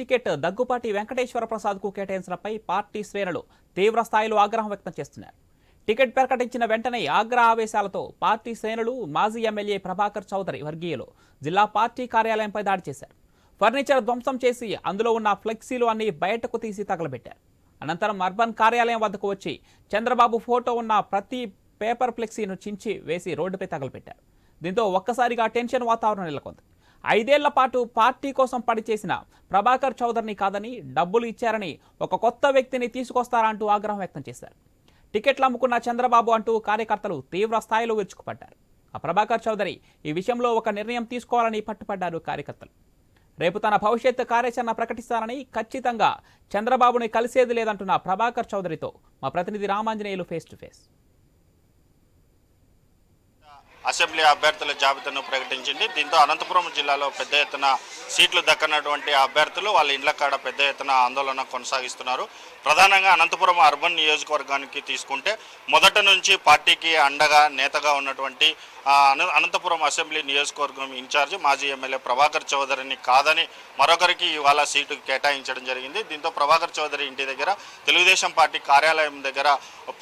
Ticket Daggubati Venkateswara ప్రసాద్కు కేటాయించడంపై party శ్రేణులు తీవ్ర స్థాయిలో ఆగ్రహం వ్యక్తం చేస్తున్నారు. టికెట్ ప్రకటించిన వెంటనే ఆగ్రహ ఆవేశాలతో పార్టీ శ్రేణులు మాజీ ఎమ్మెల్యే ప్రభాకర్ చౌదరి వర్గీయులు జిల్లా పార్టీ కార్యాలయంపై దాడి చేశారు. ఫర్నిచర్ ధ్వంసం చేసి అందులో ఉన్న ఫ్లెక్సీలు అన్ని బయటకు తీసి తగలబెట్టారు. అనంతరం అర్బన్ కార్యాలయం వద్దకు వచ్చి చంద్రబాబు ఫోటో ఉన్న ప్రతి పేపర్ ఫ్లెక్సీను చించి వేసి రోడ్డుపై తగలబెట్టారు. దీంతో ఒక్కసారిగా టెన్షన్ వాతావరణం నెలకొంది. 5 ఏళ్ల పాటు పార్టీ కోసం పనిచేసిన ప్రభాకర్ చౌదరిని కాదని డబ్బులు ఇచ్చారని ఒక కొత్త వ్యక్తిని తీసుకొస్తారంటూ ఆగ్రహం వ్యక్తం చేశారు. టికెట్లు అమ్ముకున్న చంద్రబాబు అంటూ కార్యకర్తలు తీవ్ర స్థాయిలో విరుచుకుపడ్డారు. ఆ ప్రభాకర్ చౌదరి ఈ విషయంలో ఒక నిర్ణయం తీసుకోవాలని పట్టుపడ్డారు కార్యకర్తలు. రేపు తన భవిష్యత్ కార్యాచరణ ప్రకటిస్తారని, ఖచ్చితంగా చంద్రబాబుని కలిసేది లేదంటున్న ప్రభాకర్ చౌదరితో మా ప్రతినిధి Ramanjaneyulu face to face. Assembly అభ్యర్థుల జాబితాను ప్రకటించింది. దీంతో అనంతపురం జిల్లాలో పెద్ద ఎత్తున సీట్లు దక్కనటువంటి అభ్యర్థులు వాళ్ళ ఇళ్ల కాడ పెద్ద ఎత్తున ఆందోళన కొనసాగిస్తున్నారు. ప్రధానంగా అనంతపురం అర్బన్ నియోజకవర్గానికి తీసుకుంటే మొదట నుంచి పార్టీకి అండగా నేతగా ఉన్నటువంటి అనంతపురం అసెంబ్లీ నియోజకవర్గం ఇన్ఛార్జ్ మాజీ ఎమ్మెల్యే ప్రభాకర్ చౌదరిని కాదని మరొకరికి ఇవాళ సీటు కేటాయించడం జరిగింది. దీంతో ప్రభాకర్ చౌదరి ఇంటి దగ్గర తెలుగుదేశం పార్టీ కార్యాలయం దగ్గర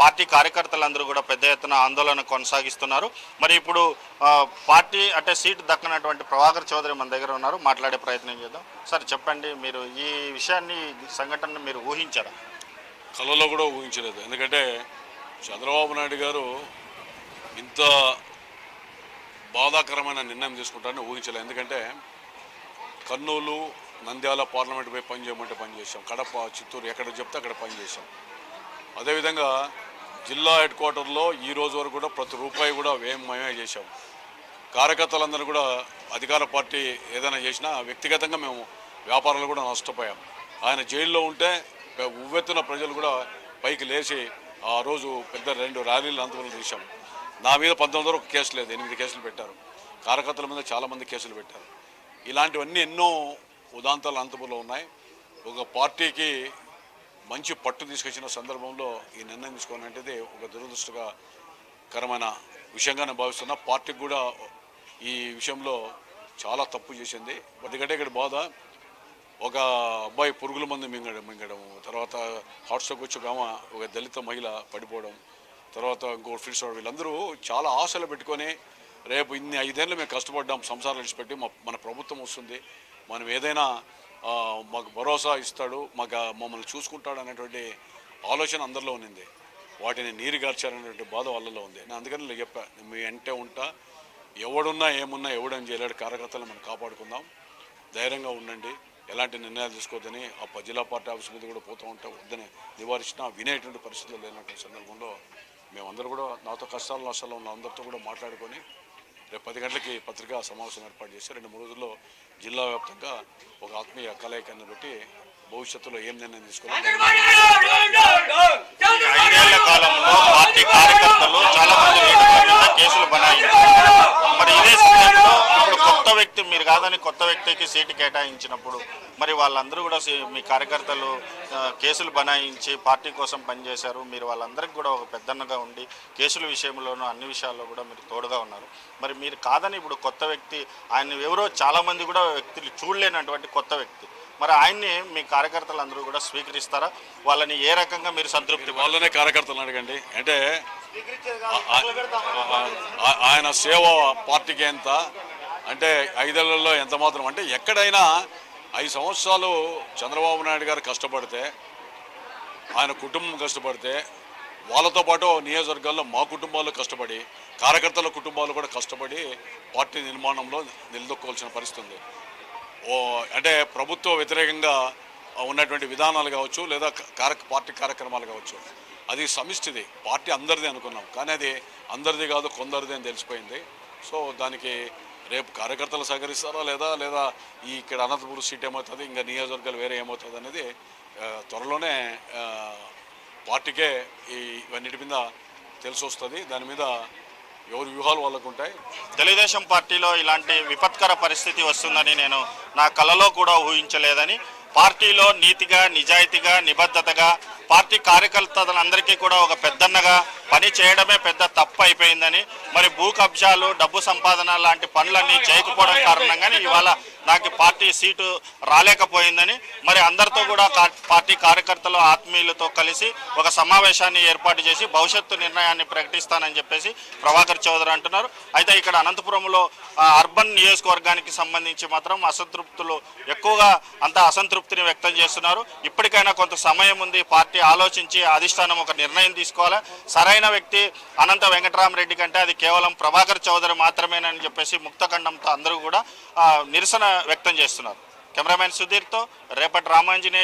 పార్టీ కార్యకర్తలందరూ కూడా పెద్ద ఎత్తున ఆందోళన కొనసాగిస్తున్నారు. మరి ఇప్పుడు పార్టీ అంటే సీటు దక్కనటువంటి ప్రభాకర్ చౌదరి మన దగ్గర ఉన్నారు, మాట్లాడే ప్రయత్నం చేద్దాం. సార్ చెప్పండి, మీరు ఈ విషయాన్ని సంఘటన మీరు ఊహించారా? కళలో కూడా ఊహించలేదు. ఎందుకంటే చంద్రబాబు నాయుడు గారు ఇంత బాధాకరమైన నిర్ణయం తీసుకుంటారని ఊహించలేదు. ఎందుకంటే కర్నూలు, నంద్యాల పార్లమెంట్ పోయి పని చేయమంటే పని చేశాం, కడప, చిత్తూరు ఎక్కడ చెప్తే అక్కడ పని చేశాం. అదేవిధంగా జిల్లా హెడ్ క్వార్టర్లో ఈ రోజు వరకు కూడా ప్రతి రూపాయి కూడా మేమే చేశాం. కార్యకర్తలందరూ కూడా అధికార పార్టీ ఏదైనా చేసినా వ్యక్తిగతంగా మేము వ్యాపారాలు కూడా నష్టపోయాం. ఆయన జైల్లో ఉంటే ఉవ్వెత్తున ప్రజలు కూడా పైకి లేచి ఆ రోజు పెద్ద 2 ర్యాలీలు అనంతపురం తీశాం. నా మీద 19 వరకు కేసు లేదు, 8 కేసులు పెట్టారు. కార్యకర్తల మీద చాలామంది కేసులు పెట్టారు. ఇలాంటివన్నీ ఎన్నో ఉదాంతాలు అనంతపురంలో ఉన్నాయి. ఒక పార్టీకి మంచి పట్టు తీసుకొచ్చిన సందర్భంలో ఈ నిర్ణయం తీసుకోవాలంటే ఒక దురదృష్టకరమైన విషయంగా నేను భావిస్తున్నా. పార్టీకి కూడా ఈ విషయంలో చాలా తప్పు చేసింది. ఎందుకంటే ఇక్కడ బాధ, ఒక అబ్బాయి పురుగుల మందు మింగడం, తర్వాత హార్ట్ స్ట్రోక్ వచ్చి ఒక దళిత మహిళ పడిపోవడం, తర్వాత ఇంకోటి ఫిట్స్ అవడం, వీళ్ళందరూ చాలా ఆశలు పెట్టుకొని రేపు ఇన్ని 5 ఏళ్ళు మేము కష్టపడ్డాం, సంసారాలు విడిచిపెట్టి మన ప్రభుత్వం వస్తుంది, మనం ఏదైనా మాకు భరోసా ఇస్తాడు, మమ్మల్ని చూసుకుంటాడు అనేటువంటి ఆలోచన అందరిలో ఉన్నింది. వాటిని నీరుగార్చారనేటువంటి బాధ వాళ్ళలో ఉంది. నేను అందుకని నేను చెప్పా, మీ అంటే ఉంటా, ఎవడున్నా ఏమున్నా ఎవడని చేయలేడు, కార్యకర్తలను మనం కాపాడుకుందాం, ధైర్యంగా ఉండండి, ఎలాంటి నిర్ణయాలు తీసుకోవద్దని ఆ జిల్లా పార్టీ ఆఫీస్ మీద కూడా పోతూ ఉంటా, వద్దని నివారించినా వినేటువంటి పరిస్థితులు లేనటువంటి సందర్భంలో మేమందరూ కూడా నాతో కష్టాలు నష్టాలు ఉన్న అందరితో కూడా మాట్లాడుకొని రేపు 10 గంటలకి పత్రికా సమావేశం ఏర్పాటు చేసి 2-3 రోజుల్లో జిల్లా వ్యాప్తంగా ఒక ఆత్మీయ కలయికను బట్టి భవిష్యత్తులో ఏం నిర్ణయం తీసుకోవాలి. 5 ఏళ్ల కాలంలో పార్టీ కార్యకర్తలు చాలా మంది కేసులు బనాయించారు. మరి ఇదే సమయంలో ఇప్పుడు కొత్త వ్యక్తి, మీరు కాదని కొత్త వ్యక్తికి సీటు కేటాయించినప్పుడు మరి వాళ్ళందరూ కూడా మీ కార్యకర్తలు కేసులు బనాయించి పార్టీ కోసం పనిచేశారు. మీరు వాళ్ళందరికీ కూడా ఒక పెద్దన్నగా ఉండి కేసుల విషయంలోనూ అన్ని విషయాల్లో కూడా మీరు తోడుగా ఉన్నారు. మరి మీరు కాదని ఇప్పుడు కొత్త వ్యక్తి, ఆయన ఎవరో చాలామంది కూడా వ్యక్తులు చూడలేనటువంటి కొత్త వ్యక్తి, మరి ఆయన్ని మీ కార్యకర్తలు అందరూ కూడా స్వీకరిస్తారా? వాళ్ళని ఏ రకంగా మీరు సంతృప్తి? వాళ్ళనే కార్యకర్తలు అడగండి. అంటే ఆయన సేవ పార్టీకి ఎంత అంటే 5 ఏళ్లలో ఎంత మాత్రం అంటే ఎక్కడైనా 5 సంవత్సరాలు చంద్రబాబు నాయుడు గారు కష్టపడితే, ఆయన కుటుంబం కష్టపడితే, వాళ్ళతో పాటు నియోజకవర్గాల్లో మా కుటుంబాలు కష్టపడి, కార్యకర్తల కుటుంబాలు కూడా కష్టపడి పార్టీ నిర్మాణంలో నిలదొక్కోవాల్సిన పరిస్థితి ఉంది. అంటే ప్రభుత్వ వ్యతిరేకంగా ఉన్నటువంటి విధానాలు కావచ్చు, లేదా పార్టీ కార్యక్రమాలు కావచ్చు, అది సమిష్టిది, పార్టీ అందరిది అనుకున్నాం, కానీ అది అందరిది కాదు, కొందరిది అని తెలిసిపోయింది. సో దానికి రేపు కార్యకర్తలు సహకరిస్తారా లేదా ఇక్కడ అనంతపురం సీట్ ఏమవుతుంది, ఇంకా నియోజకవర్గాలు వేరే ఏమవుతుంది అనేది త్వరలోనే పార్టీకే ఇవన్నిటి మీద తెలిసి వస్తుంది. దాని మీద ఎవరి వ్యూహాలు వాళ్ళకు ఉంటాయి. తెలుగుదేశం పార్టీలో ఇలాంటి విపత్కర పరిస్థితి వస్తుందని నేను నా కలలో కూడా ఊహించలేదని, పార్టీలో నీతిగా, నిజాయితీగా, నిబద్ధతగా పార్టీ కార్యకర్తలందరికీ కూడా ఒక పెద్దన్నగా పని చేయడమే పెద్ద తప్పు అయిపోయిందని, మరి భూ కబ్జాలు, డబ్బు సంపాదన లాంటి పనులన్నీ చేయకపోవడం కారణంగానే ఇవాళ నాకు పార్టీ సీటు రాలేకపోయిందని, మరి అందరితో కూడా పార్టీ కార్యకర్తలు ఆత్మీయులతో కలిసి ఒక సమావేశాన్ని ఏర్పాటు చేసి భవిష్యత్తు నిర్ణయాన్ని ప్రకటిస్తానని చెప్పేసి ప్రభాకర్ చౌదరి అంటున్నారు. అయితే ఇక్కడ అనంతపురంలో అర్బన్ నియోజకవర్గానికి సంబంధించి మాత్రం అసంతృప్తులు ఎక్కువగా అంతా అసంతృప్తిని వ్యక్తం చేస్తున్నారు. ఇప్పటికైనా కొంత సమయం ఉంది, పార్టీ ఆలోచించి అధిష్టానం ఒక నిర్ణయం తీసుకోవాలి. సరైన వ్యక్తి అనంత వెంకటరామరెడ్డి కంటే అది కేవలం ప్రభాకర్ చౌదరి మాత్రమేనని చెప్పేసి ముక్తఖండంతో అందరూ కూడా నిరసన వ్యక్తం చేస్తున్నారు. కెమెరామెన్ సుధీర్తో రేపటి రామాంజనేయ.